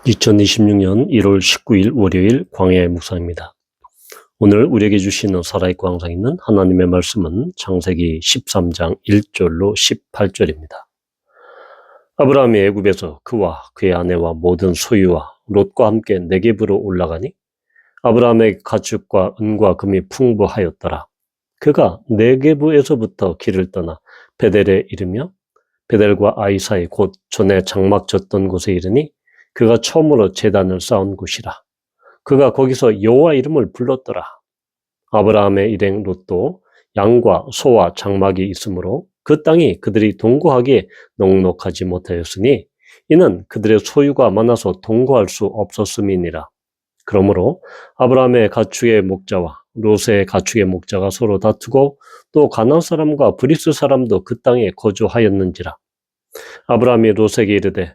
2026년 1월 19일 월요일 광야의 묵상입니다. 오늘 우리에게 주시는 살아있고 항상 있는 하나님의 말씀은 창세기 13장 1절로 18절입니다. 아브라함이 애굽에서 그와 그의 아내와 모든 소유와 롯과 함께 네겝으로 올라가니 아브라함의 가축과 은과 금이 풍부하였더라. 그가 네겝에서부터 길을 떠나 베델에 이르며 베델과 아이 사이 곧 전에 장막 졌던 곳에 이르니 그가 처음으로 제단을 쌓은 곳이라. 그가 거기서 여호와 이름을 불렀더라. 아브라함의 일행 롯도 양과 소와 장막이 있으므로 그 땅이 그들이 동거하기에 넉넉하지 못하였으니 이는 그들의 소유가 많아서 동거할 수 없었음이니라. 그러므로 아브라함의 가축의 목자와 롯의 가축의 목자가 서로 다투고 또 가나안 사람과 브리스 사람도 그 땅에 거주하였는지라. 아브라함이 롯에게 이르되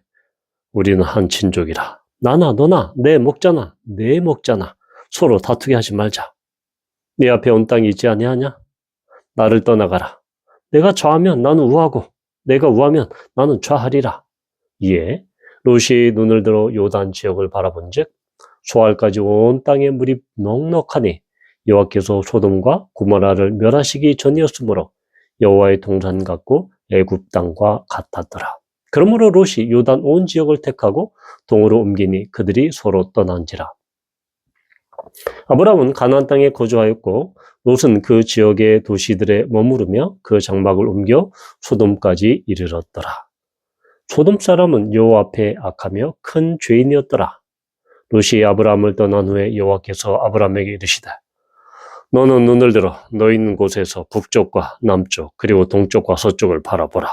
우리는 한 친족이라. 나나 너나 내 목자나 내 목자나 서로 다투게 하지 말자. 네 앞에 온 땅이 있지 아니하냐? 나를 떠나가라. 내가 좌하면 나는 우하고 내가 우하면 나는 좌하리라. 이에 롯이 눈을 들어 요단 지역을 바라본즉 소알까지 온 땅에 물이 넉넉하니 여호와께서 소돔과 고모라를 멸하시기 전이었으므로 여호와의 동산 같고 애굽 땅과 같았더라. 그러므로 롯이 요단 온 지역을 택하고 동으로 옮기니 그들이 서로 떠난지라. 아브라함은 가나안 땅에 거주하였고 롯은 그 지역의 도시들에 머무르며 그 장막을 옮겨 소돔까지 이르렀더라. 소돔 사람은 여호와 앞에 악하며 큰 죄인이었더라. 롯이 아브라함을 떠난 후에 여호와께서 아브라함에게 이르시되 너는 눈을 들어 너 있는 곳에서 북쪽과 남쪽 그리고 동쪽과 서쪽을 바라보라.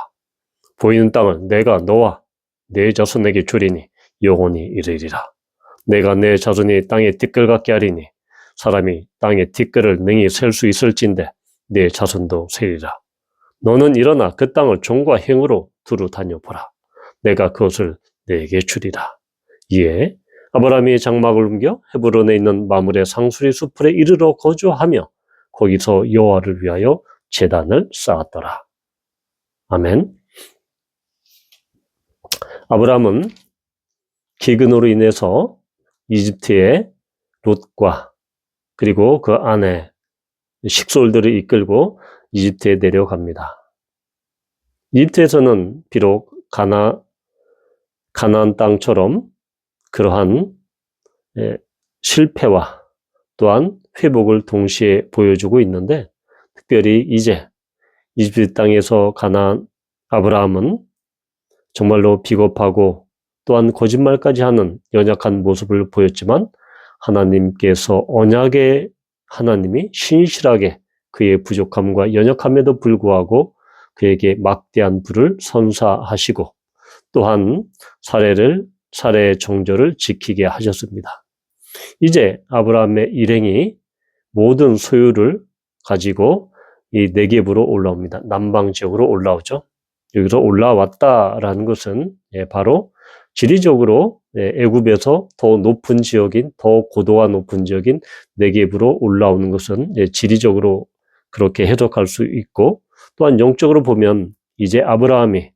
보이는 땅을 내가 너와 내 자손에게 주리니 영원히 이르리라. 내가 내 자손이 땅에 티끌 같게 하리니 사람이 땅에 티끌을 능히 셀 수 있을진데 내 자손도 세리라. 너는 일어나 그 땅을 종과 행으로 두루 다녀보라. 내가 그것을 내게 주리라. 이에 아브라함이 장막을 옮겨 헤브론에 있는 마므레 상수리 수풀에 이르러 거주하며 거기서 여호와를 위하여 제단을 쌓았더라. 아멘. 아브라함은 기근으로 인해서 이집트의 롯과 그리고 그 아내 식솔들을 이끌고 이집트에 내려갑니다. 이집트에서는 비록 가나안 땅처럼 그러한 실패와 또한 회복을 동시에 보여주고 있는데 특별히 이제 이집트 땅에서 가나안 아브라함은 정말로 비겁하고 또한 거짓말까지 하는 연약한 모습을 보였지만 하나님께서 언약의 하나님이 신실하게 그의 부족함과 연약함에도 불구하고 그에게 막대한 부를 선사하시고 또한 살해의 정절을 지키게 하셨습니다. 이제 아브라함의 일행이 모든 소유를 가지고 이 네겝으로 올라옵니다. 남방 지역으로 올라오죠. 여기서 올라왔다라는 것은 바로 지리적으로 애굽에서 더 높은 지역인 더 고도가 높은 지역인 네겝으로 올라오는 것은 지리적으로 그렇게 해석할 수 있고 또한 영적으로 보면 이제 아브라함이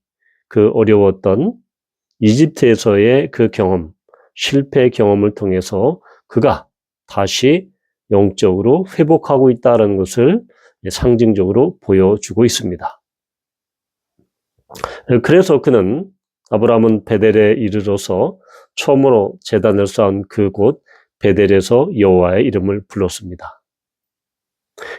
그 어려웠던 이집트에서의 그 경험, 실패 경험을 통해서 그가 다시 영적으로 회복하고 있다는 것을 상징적으로 보여주고 있습니다. 그래서 아브라함은 베델에 이르러서 처음으로 제단을 쌓은 그곳 베델에서 여호와의 이름을 불렀습니다.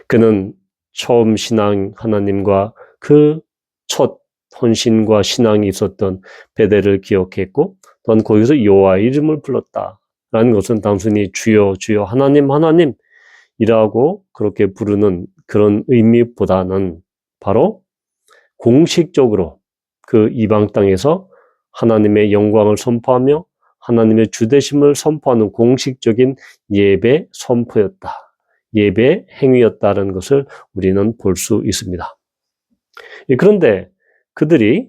그는 처음 신앙 하나님과 그 첫 헌신과 신앙이 있었던 베델을 기억했고 또한 거기서 여호와의 이름을 불렀다라는 것은 단순히 주여 주여 하나님 하나님이라고 그렇게 부르는 그런 의미보다는 바로 공식적으로 그 이방 땅에서 하나님의 영광을 선포하며 하나님의 주되심을 선포하는 공식적인 예배 선포였다. 예배 행위였다는 것을 우리는 볼 수 있습니다. 그런데 그들이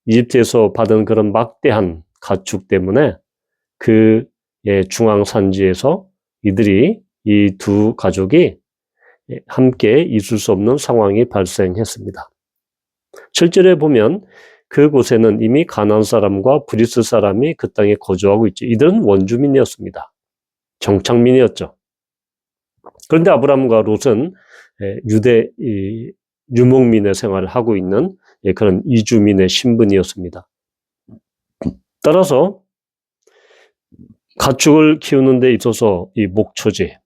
이집트에서 받은 그런 막대한 가축 때문에 그 중앙산지에서 이 두 가족이 함께 있을 수 없는 상황이 발생했습니다. 7절에 보면 그곳에는 이미 가나안 사람과 브리스 사람이 그 땅에 거주하고 있죠. 이들은 원주민이었습니다. 정착민이었죠. 그런데 아브라함과 롯은 유대 유목민의 생활을 하고 있는 그런 이주민의 신분이었습니다. 따라서 가축을 키우는 데 있어서 이 목초지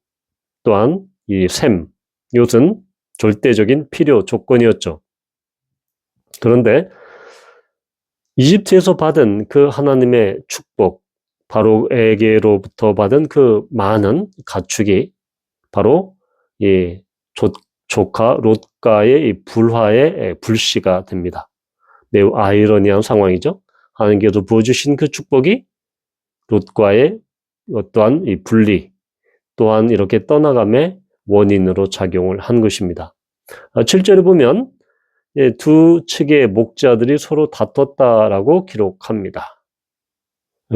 또한 이 셈, 이것은 절대적인 필요 조건이었죠. 그런데 이집트에서 받은 그 하나님의 축복, 바로에게로부터 받은 그 많은 가축이 바로 이 조카 롯과의 이 불화의 불씨가 됩니다. 매우 아이러니한 상황이죠. 하나님께서 부어주신 그 축복이 롯과의 어떠한 이 분리 또한 이렇게 떠나감의 원인으로 작용을 한 것입니다. 7절에 보면 두 측의 목자들이 서로 다퉜다라고 기록합니다.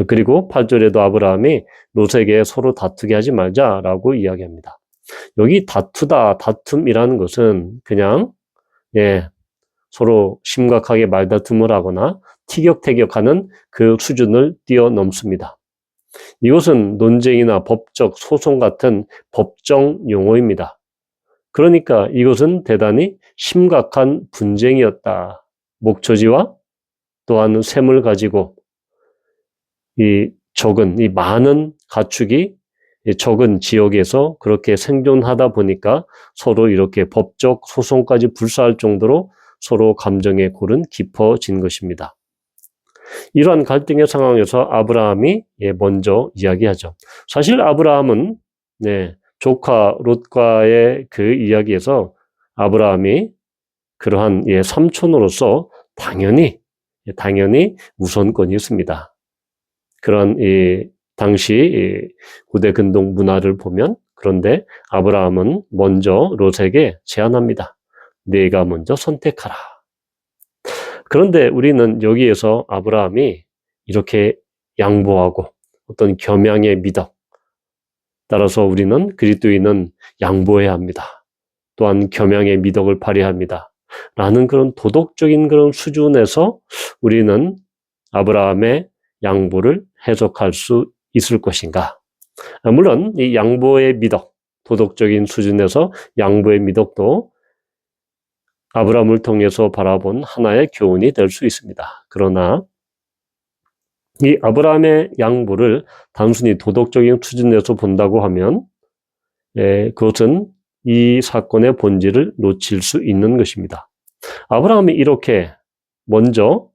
그리고 8절에도 아브라함이 롯에게 서로 다투게 하지 말자라고 이야기합니다. 여기 다투다, 다툼이라는 것은 그냥 서로 심각하게 말다툼을 하거나 티격태격하는 그 수준을 뛰어넘습니다. 이것은 논쟁이나 법적 소송 같은 법정 용어입니다. 그러니까 이것은 대단히 심각한 분쟁이었다. 목초지와 또한 셈을 가지고 이 많은 가축이 적은 지역에서 그렇게 생존하다 보니까 서로 이렇게 법적 소송까지 불사할 정도로 서로 감정의 골은 깊어진 것입니다. 이러한 갈등의 상황에서 아브라함이 먼저 이야기하죠. 사실 아브라함은 조카 롯과의 그 이야기에서 아브라함이 그러한 삼촌으로서 당연히 우선권이 있습니다. 그런 당시 고대 근동 문화를 보면 그런데 아브라함은 먼저 롯에게 제안합니다. 네가 먼저 선택하라. 그런데 우리는 여기에서 아브라함이 이렇게 양보하고 어떤 겸양의 미덕, 따라서 우리는 그리스도인은 양보해야 합니다. 또한 겸양의 미덕을 발휘합니다. 라는 그런 도덕적인 그런 수준에서 우리는 아브라함의 양보를 해석할 수 있을 것인가? 물론 이 양보의 미덕, 도덕적인 수준에서 양보의 미덕도 아브라함을 통해서 바라본 하나의 교훈이 될 수 있습니다. 그러나 이 아브라함의 양보를 단순히 도덕적인 수준에서 본다고 하면 그것은 이 사건의 본질을 놓칠 수 있는 것입니다. 아브라함이 이렇게 먼저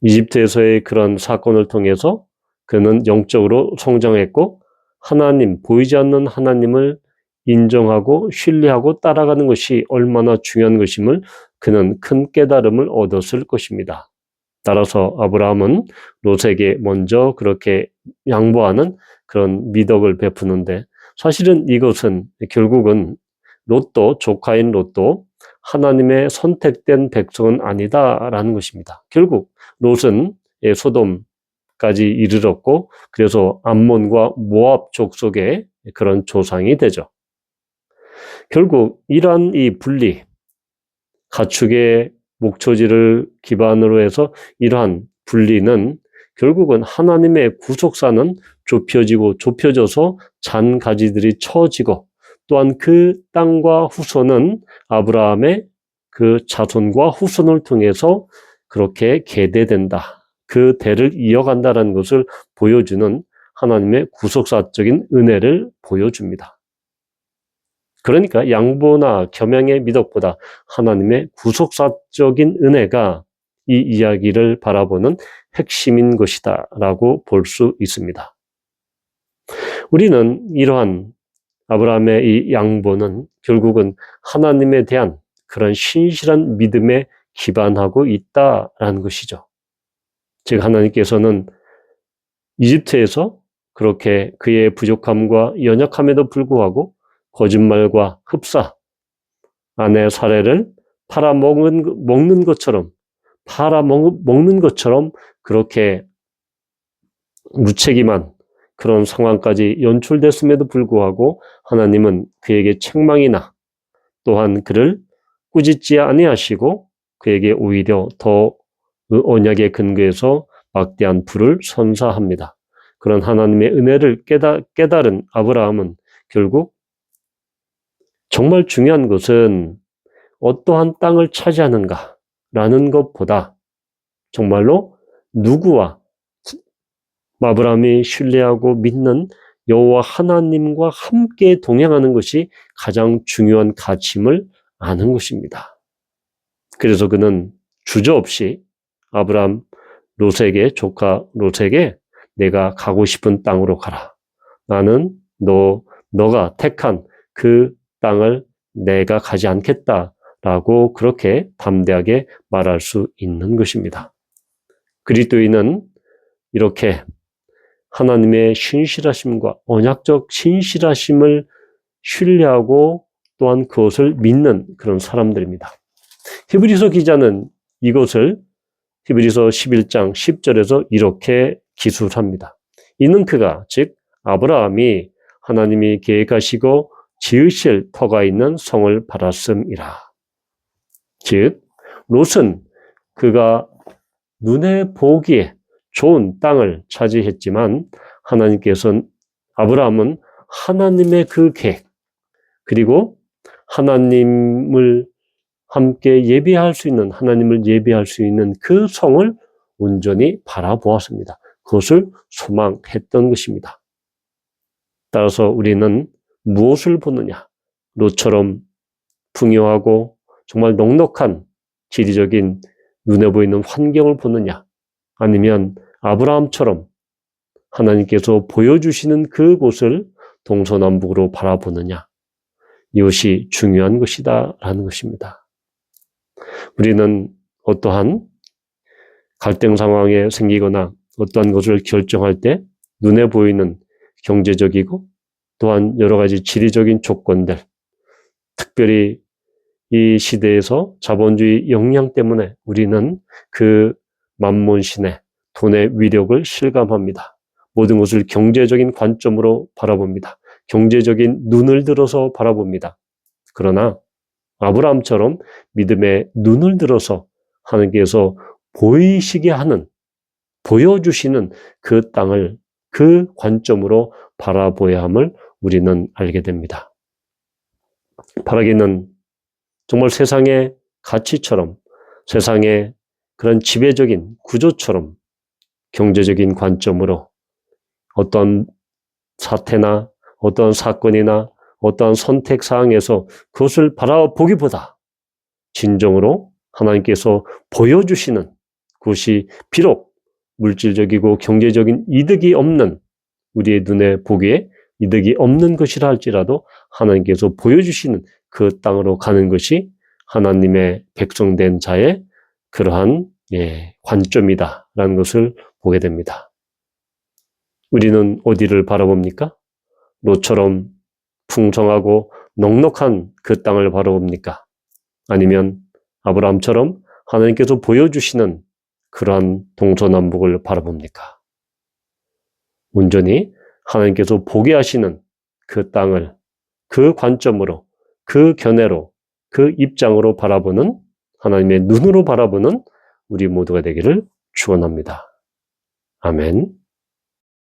이집트에서의 그런 사건을 통해서 그는 영적으로 성장했고 하나님, 보이지 않는 하나님을 인정하고 신뢰하고 따라가는 것이 얼마나 중요한 것임을 그는 큰 깨달음을 얻었을 것입니다. 따라서 아브라함은 롯에게 먼저 그렇게 양보하는 그런 미덕을 베푸는데 사실은 이것은 결국은 롯도, 조카인 롯도 하나님의 선택된 백성은 아니다라는 것입니다. 결국 롯은 소돔까지 이르렀고 그래서 암몬과 모압 족속의 그런 조상이 되죠. 결국 이러한 이 분리, 가축의 목초지를 기반으로 해서 이러한 분리는 결국은 하나님의 구속사는 좁혀져서 잔 가지들이 처지고 또한 그 땅과 후손은 아브라함의 그 자손과 후손을 통해서 그렇게 계대된다. 그 대를 이어간다는 것을 보여주는 하나님의 구속사적인 은혜를 보여줍니다. 그러니까 양보나 겸양의 미덕보다 하나님의 구속사적인 은혜가 이 이야기를 바라보는 핵심인 것이다 라고 볼 수 있습니다. 우리는 이러한 아브라함의 이 양보는 결국은 하나님에 대한 그런 신실한 믿음에 기반하고 있다라는 것이죠. 즉 하나님께서는 이집트에서 그렇게 그의 부족함과 연약함에도 불구하고 거짓말과 흡사, 아내 사례를 팔아먹는 것처럼 그렇게 무책임한 그런 상황까지 연출됐음에도 불구하고 하나님은 그에게 책망이나 또한 그를 꾸짖지 아니하시고 그에게 오히려 더 그 언약의 근거에서 막대한 부를 선사합니다. 그런 하나님의 은혜를 깨달은 아브라함은 결국 정말 중요한 것은 어떠한 땅을 차지하는가라는 것보다 정말로 누구와 아브라함이 신뢰하고 믿는 여호와 하나님과 함께 동행하는 것이 가장 중요한 가치임을 아는 것입니다. 그래서 그는 주저없이 아브라함 롯에게, 조카 롯에게 내가 가고 싶은 땅으로 가라. 나는 너가 택한 그 땅을 내가 가지 않겠다라고 그렇게 담대하게 말할 수 있는 것입니다. 그리스도인은 이렇게 하나님의 신실하심과 언약적 신실하심을 신뢰하고 또한 그것을 믿는 그런 사람들입니다. 히브리서 기자는 이것을 히브리서 11장 10절에서 이렇게 기술합니다. 이는 그가 즉 아브라함이 하나님이 계획하시고 지으실 터가 있는 성을 바랐음이라. 즉 롯은 그가 눈에 보기에 좋은 땅을 차지했지만 하나님께서는 아브라함은 하나님의 그 계획 그리고 하나님을 함께 예배할 수 있는 하나님을 예배할 수 있는 그 성을 온전히 바라보았습니다. 그것을 소망했던 것입니다. 따라서 우리는 무엇을 보느냐? 롯처럼 풍요하고 정말 넉넉한 지리적인 눈에 보이는 환경을 보느냐? 아니면 아브라함처럼 하나님께서 보여주시는 그곳을 동서남북으로 바라보느냐? 이것이 중요한 것이다라는 것입니다. 우리는 어떠한 갈등 상황에 생기거나 어떠한 것을 결정할 때 눈에 보이는 경제적이고 또한 여러 가지 지리적인 조건들, 특별히 이 시대에서 자본주의 영향 때문에 우리는 그 만몬신의 돈의 위력을 실감합니다. 모든 것을 경제적인 관점으로 바라봅니다. 경제적인 눈을 들어서 바라봅니다. 그러나 아브라함처럼 믿음의 눈을 들어서 하나님께서 보이시게 하는, 보여주시는 그 땅을 그 관점으로 바라보아야 함을 우리는 알게 됩니다. 바라기는 정말 세상의 가치처럼, 세상의 그런 지배적인 구조처럼 경제적인 관점으로 어떤 사태나 어떤 사건이나 어떠한 선택 사항에서 그것을 바라보기보다 진정으로 하나님께서 보여주시는 그것이 비록 물질적이고 경제적인 이득이 없는 우리의 눈에 보기에 이득이 없는 것이라 할지라도 하나님께서 보여주시는 그 땅으로 가는 것이 하나님의 백성된 자의 그러한 관점이다라는 것을 보게 됩니다. 우리는 어디를 바라봅니까? 롯처럼 풍성하고 넉넉한 그 땅을 바라봅니까? 아니면 아브라함처럼 하나님께서 보여주시는 그러한 동서남북을 바라봅니까? 온전히 하나님께서 보게 하시는 그 땅을 그 관점으로, 그 견해로, 그 입장으로 바라보는 하나님의 눈으로 바라보는 우리 모두가 되기를 축원합니다. 아멘.